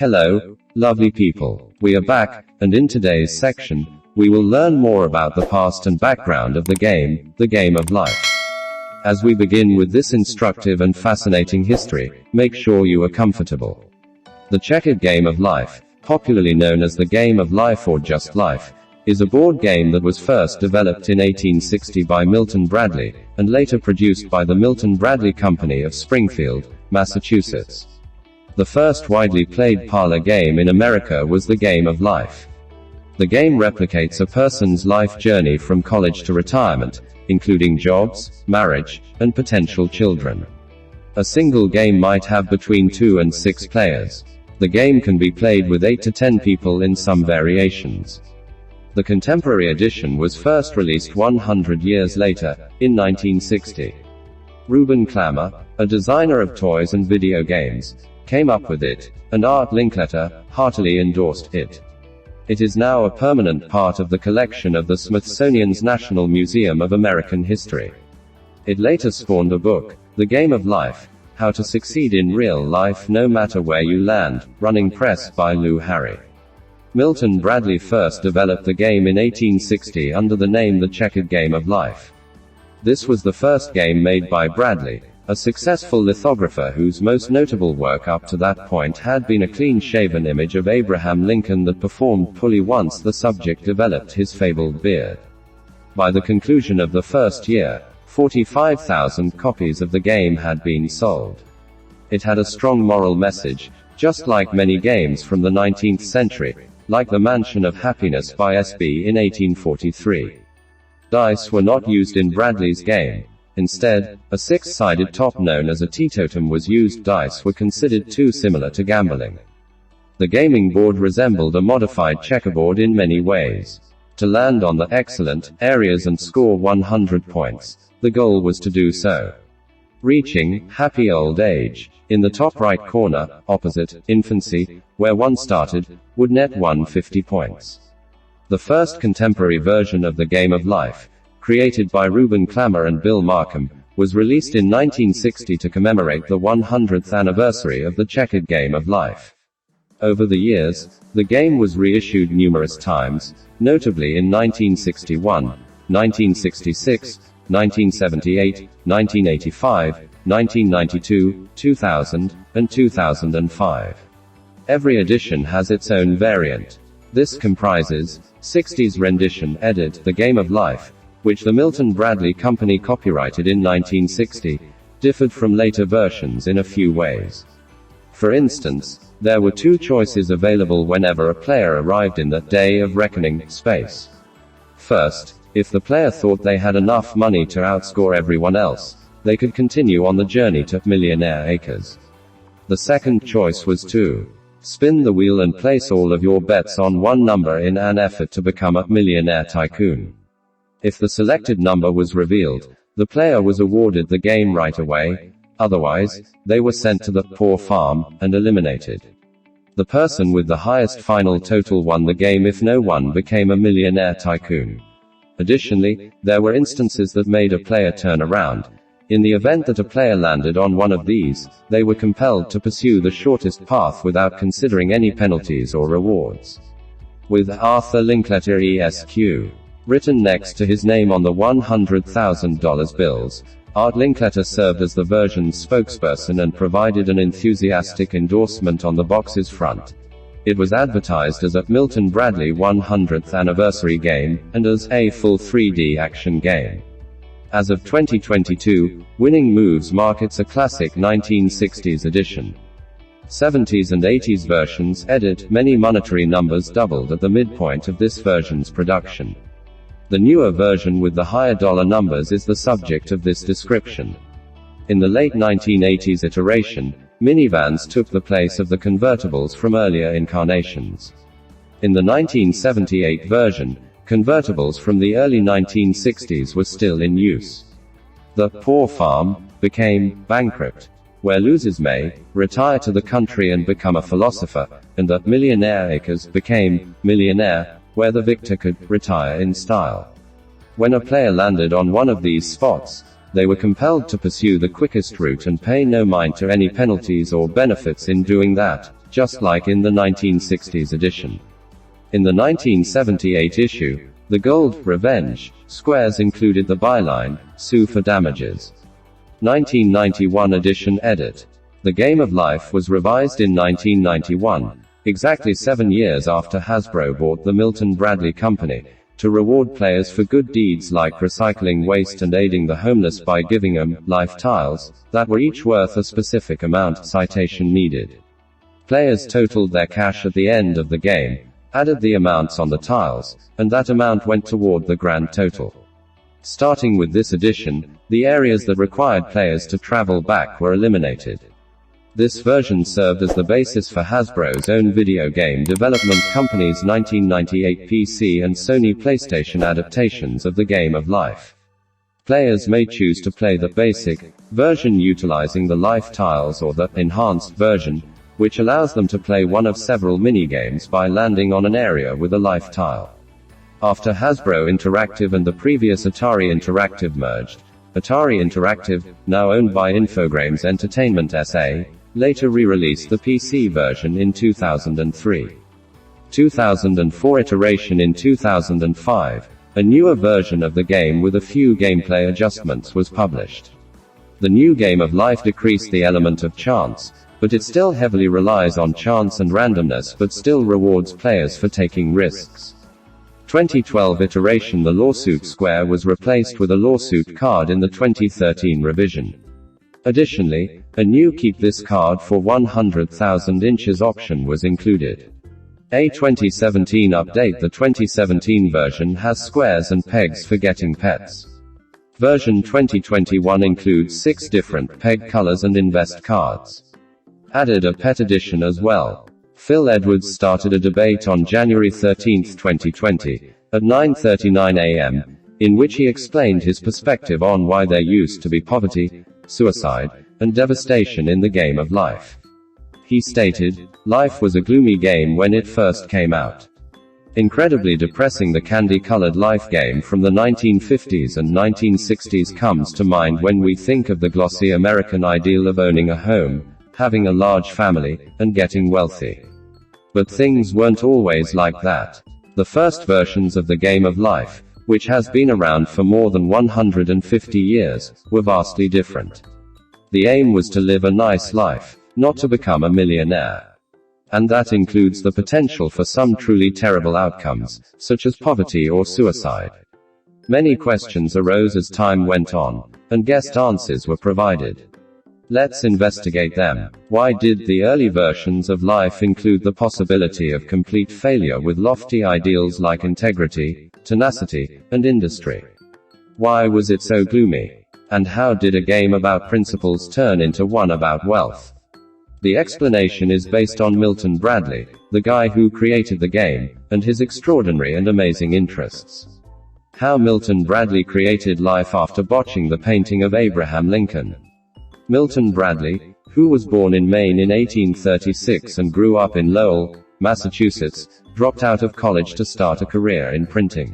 Hello, lovely people. We are back, and in today's section, we will learn more about the past and background of the game of life. As we begin with this instructive and fascinating history, make sure you are comfortable. The checkered game of life, popularly known as the game of life or just life, is a board game that was first developed in 1860 by Milton Bradley, and later produced by the Milton Bradley Company of Springfield, Massachusetts. The first widely played parlor game in America was the game of life. The game replicates a person's life journey from college to retirement, including jobs, marriage, and potential children. A single game might have between 2 and 6 players. The game can be played with 8 to 10 people in some variations. The contemporary edition was first released 100 years later, in 1960. Reuben Clammer, a designer of toys and video games, came up with it, and Art Linkletter heartily endorsed it. It is now a permanent part of the collection of the Smithsonian's National Museum of American History. It later spawned a book, The Game of Life: How to Succeed in Real Life No Matter Where You Land, running press by Lou Harry. Milton Bradley first developed the game in 1860 under the name The Checkered Game of Life. This was the first game made by Bradley, a successful lithographer whose most notable work up to that point had been a clean-shaven image of Abraham Lincoln that performed poorly once the subject developed his fabled beard. By the conclusion of the first year, 45,000 copies of the game had been sold. It had a strong moral message, just like many games from the 19th century, like The Mansion of Happiness by S.B. in 1843. Dice were not used in Bradley's game. Instead, a 6-sided top known as a teetotum was used. Dice were considered too similar to gambling. The gaming board resembled a modified checkerboard in many ways. To land on the excellent areas and score 100 points, the goal was to do so. Reaching happy old age, in the top right corner, opposite infancy, where one started, would net 150 points. The first contemporary version of the game of life, created by Reuben Clammer and Bill Markham, was released in 1960 to commemorate the 100th anniversary of the checkered game of life. Over the years, the game was reissued numerous times, notably in 1961, 1966, 1978, 1985, 1992, 2000, and 2005. Every edition has its own variant. This comprises 60s rendition edit The Game of Life, which the Milton Bradley Company copyrighted in 1960, differed from later versions in a few ways. For instance, there were 2 choices available whenever a player arrived in the Day of Reckoning space. First, if the player thought they had enough money to outscore everyone else, they could continue on the journey to Millionaire Acres. The second choice was to spin the wheel and place all of your bets on one number in an effort to become a millionaire tycoon. If the selected number was revealed, the player was awarded the game right away. Otherwise, they were sent to the poor farm and eliminated. The person with the highest final total won the game if no one became a millionaire tycoon. Additionally, there were instances that made a player turn around. In the event that a player landed on one of these, they were compelled to pursue the shortest path without considering any penalties or rewards. With Arthur Linkletter Esq. written next to his name on the $100,000 bills, Art Linkletter served as the version's spokesperson and provided an enthusiastic endorsement on the box's front. It was advertised as a Milton Bradley 100th anniversary game, and as a full 3D action game. As of 2022, Winning Moves markets a classic 1960s edition. 70s and 80s versions edit many monetary numbers doubled at the midpoint of this version's production. The newer version with the higher dollar numbers is the subject of this description. In the late 1980s iteration, minivans took the place of the convertibles from earlier incarnations. In the 1978 version, convertibles from the early 1960s were still in use. The poor farm became bankrupt, where losers may retire to the country and become a philosopher, and the Millionaire Acres became millionaire, where the victor could retire in style. When a player landed on one of these spots, they were compelled to pursue the quickest route and pay no mind to any penalties or benefits in doing that. just like in the 1960s edition. In the 1978 issue, The Gold Revenge, squares included the byline, "Sue for damages." 1991 edition edit. The Game of Life was revised in 1991, exactly 7 years after Hasbro bought the Milton Bradley Company, to reward players for good deeds like recycling waste and aiding the homeless by giving them life tiles that were each worth a specific amount citation needed. Players totaled their cash at the end of the game, added the amounts on the tiles, and that amount went toward the grand total. Starting with this edition, the areas that required players to travel back were eliminated. This version served as the basis for Hasbro's own video game development company's 1998 PC and Sony PlayStation adaptations of the Game of Life. Players may choose to play the basic version utilizing the life tiles or the enhanced version, which allows them to play one of several minigames by landing on an area with a life tile. After Hasbro Interactive and the previous Atari Interactive merged, Atari Interactive, now owned by Infogrames Entertainment SA, later re-released the PC version in 2003. 2004 iteration. In 2005, a newer version of the game with a few gameplay adjustments was published. The new Game of Life decreased the element of chance, but it still heavily relies on chance and randomness but still rewards players for taking risks. 2012 iteration. The lawsuit square was replaced with a lawsuit card in the 2013 revision. Additionally, a new keep this card for 100,000 inches option was included. A 2017 update. The 2017 version has squares and pegs for getting pets. Version 2021 includes 6 different peg colors and invest cards. Added a pet edition as well. Phil Edwards started a debate on January 13, 2020, at 9:39 a.m., in which he explained his perspective on why there used to be poverty, suicide, and devastation in the Game of Life. He stated, "Life was a gloomy game when it first came out. Incredibly depressing. The candy-colored Life game from the 1950s and 1960s comes to mind when we think of the glossy American ideal of owning a home, having a large family, and getting wealthy. But things weren't always like that. The first versions of the Game of Life, which has been around for more than 150 years, were vastly different. The aim was to live a nice life, not to become a millionaire. And that includes the potential for some truly terrible outcomes, such as poverty or suicide." Many questions arose as time went on, and guest answers were provided. Let's investigate them. Why did the early versions of Life include the possibility of complete failure with lofty ideals like integrity, tenacity, and industry? Why was it so gloomy? And how did a game about principles turn into one about wealth? The explanation is based on Milton Bradley, the guy who created the game, and his extraordinary and amazing interests. How Milton Bradley created Life after botching the painting of Abraham Lincoln. Milton Bradley, who was born in Maine in 1836 and grew up in Lowell, Massachusetts, dropped out of college to start a career in printing.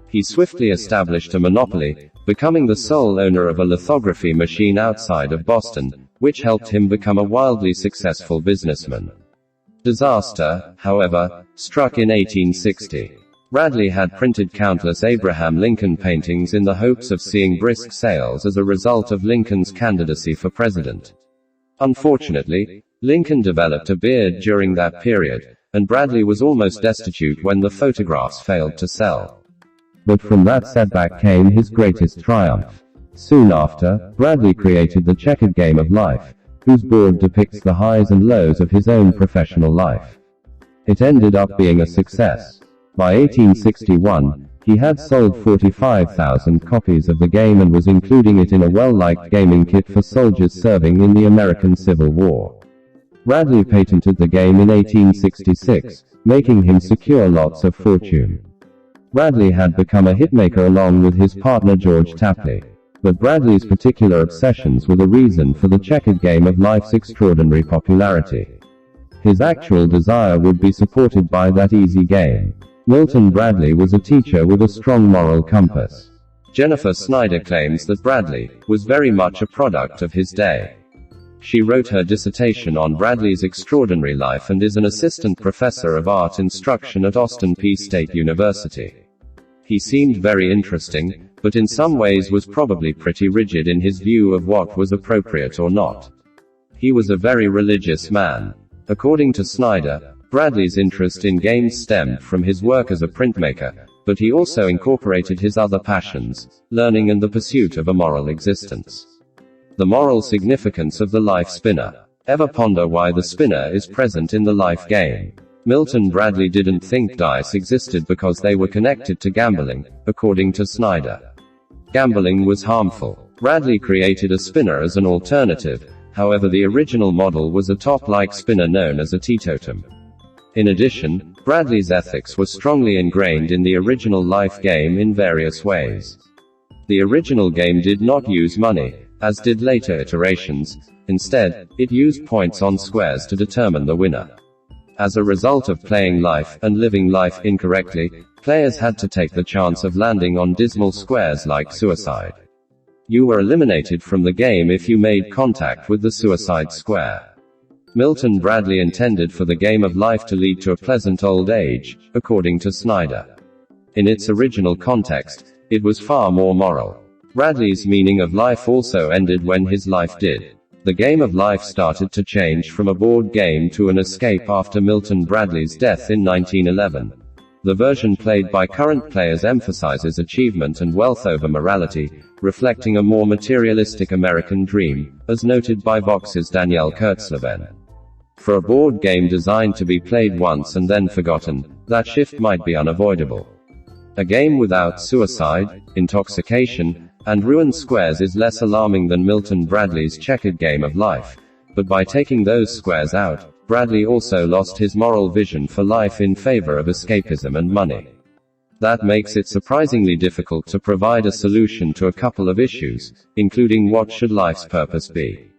He swiftly established a monopoly, becoming the sole owner of a lithography machine outside of Boston, which helped him become a wildly successful businessman. Disaster, however, struck in 1860. Bradley had printed countless Abraham Lincoln paintings in the hopes of seeing brisk sales as a result of Lincoln's candidacy for president. Unfortunately, Lincoln developed a beard during that period, and Bradley was almost destitute when the photographs failed to sell. But from that setback came his greatest triumph. Soon after, Bradley created the checkered Game of Life, whose board depicts the highs and lows of his own professional life. It ended up being a success. By 1861, he had sold 45,000 copies of the game and was including it in a well-liked gaming kit for soldiers serving in the American Civil War. Bradley patented the game in 1866, making him secure lots of fortune. Bradley had become a hitmaker along with his partner George Tapley. But Bradley's particular obsessions were the reason for the checkered Game of Life's extraordinary popularity. His actual desire would be supported by that easy game. Milton Bradley was a teacher with a strong moral compass. Jennifer Snyder claims that Bradley was very much a product of his day. She wrote her dissertation on Bradley's extraordinary life and is an assistant professor of art instruction at Austin Peay State University. He seemed very interesting, but in some ways was probably pretty rigid in his view of what was appropriate or not. He was a very religious man. According to Snyder, Bradley's interest in games stemmed from his work as a printmaker, but he also incorporated his other passions, learning and the pursuit of a moral existence. The moral significance of the life spinner. Ever ponder why the spinner is present in the life game? Milton Bradley didn't think dice existed because they were connected to gambling, according to Snyder. Gambling was harmful. Bradley created a spinner as an alternative, however the original model was a top-like spinner known as a teetotum. In addition, Bradley's ethics were strongly ingrained in the original life game in various ways. The original game did not use money, as did later iterations. Instead, it used points on squares to determine the winner. As a result of playing life and living life incorrectly, players had to take the chance of landing on dismal squares like suicide. You were eliminated from the game if you made contact with the suicide square. Milton Bradley intended for the game of life to lead to a pleasant old age, according to Snyder. In its original context, it was far more moral. Bradley's meaning of life also ended when his life did. The game of life started to change from a board game to an escape after Milton Bradley's death in 1911. The version played by current players emphasizes achievement and wealth over morality, reflecting a more materialistic American dream, as noted by Vox's Danielle Kurtzleben. For a board game designed to be played once and then forgotten, that shift might be unavoidable. A game without suicide, intoxication, and ruined squares is less alarming than Milton Bradley's checkered game of life, but by taking those squares out, Bradley also lost his moral vision for life in favor of escapism and money. That makes it surprisingly difficult to provide a solution to a couple of issues, including what should life's purpose be?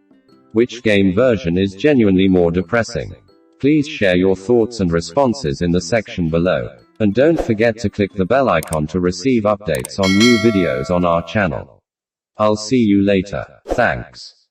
Which game version is genuinely more depressing? Please share your thoughts and responses in the section below. And don't forget to click the bell icon to receive updates on new videos on our channel. I'll see you later. Thanks.